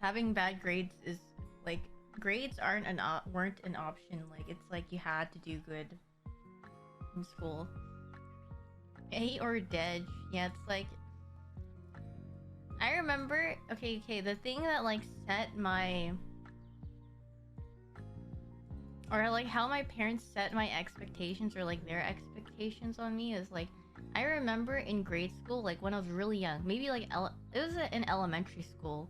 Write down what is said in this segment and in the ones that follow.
having bad grades is like grades weren't an option. Like it's like you had to do good in school. A or dead. Yeah, it's like I remember. Okay. The thing that like set my or like how my parents set my expectations or like their expectations on me is like I remember in grade school, like when I was really young, maybe like it was in elementary school.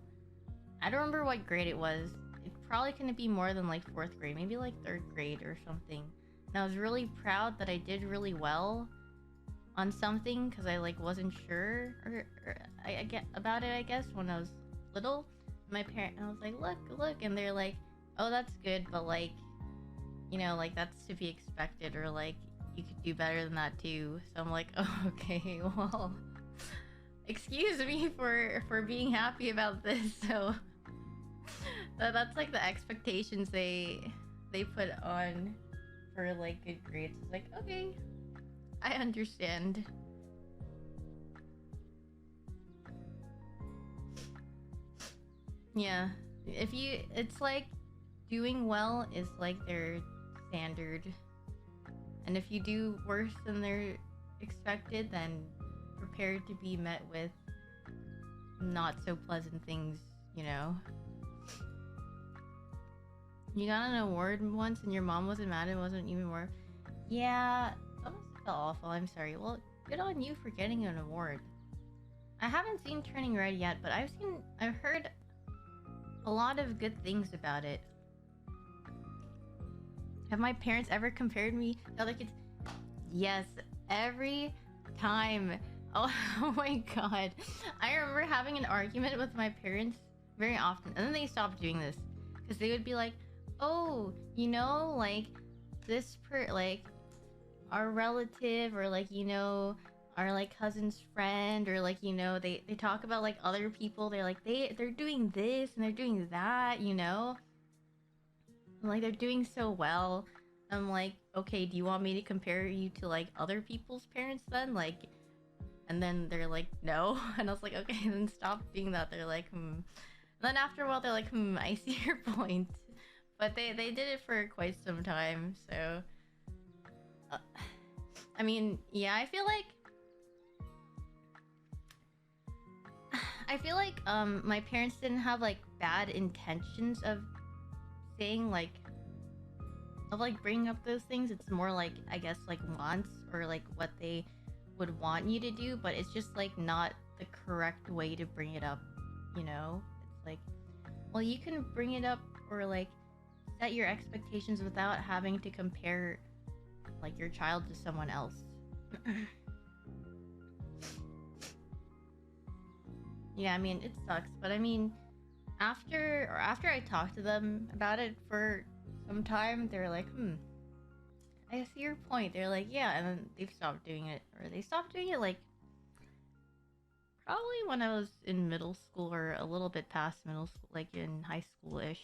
I don't remember what grade it was. It probably couldn't be more than like fourth grade, maybe like third grade or something. And I was really proud that I did really well on something because I like wasn't sure or I get about it. I guess when I was little, I was like, look, and they're like, oh, that's good, but like, you know, like that's to be expected, or like you could do better than that too. So I'm like, oh, okay, well, excuse me for being happy about this. So that's like the expectations they put on for like good grades. It's like, okay, I understand. Yeah, if you, it's like doing well is like their standard, and if you do worse than they're expected, then prepare to be met with not so pleasant things, you know. You got an award once and your mom wasn't mad, it wasn't even more. Yeah, that must have felt awful. I'm sorry. Well, good on you for getting an award. I haven't seen Turning Red yet, but I've heard a lot of good things about it. Have my parents ever compared me to other kids? Yes, every time. Oh, oh my god. I remember having an argument with my parents very often, and then they stopped doing this because they would be like, "Oh, you know, like like our relative, or like, you know, our like cousin's friend, or like, you know, they talk about like other people. They're like they're doing this and they're doing that, you know, and, like they're doing so well." I'm like, okay, do you want me to compare you to like other people's parents then? Like, and then they're like, no. And I was like, okay, then stop doing that. They're like, hmm. And then after a while, they're like, hmm, I see your point. But they did it for quite some time, so. Uh, I mean, yeah, I feel like my parents didn't have like bad intentions of saying like of like bringing up those things. It's more like, I guess, like wants, or like what they would want you to do, but it's just like not the correct way to bring it up, you know? It's like, well, you can bring it up or like set your expectations without having to compare like your child to someone else. Yeah, I mean, it sucks, but I mean, after I talked to them about it for some time, they're like, hmm, I see your point. They're like, yeah, and then they've stopped doing it, or they stopped doing it like probably when I was in middle school or a little bit past middle school, like in high school ish.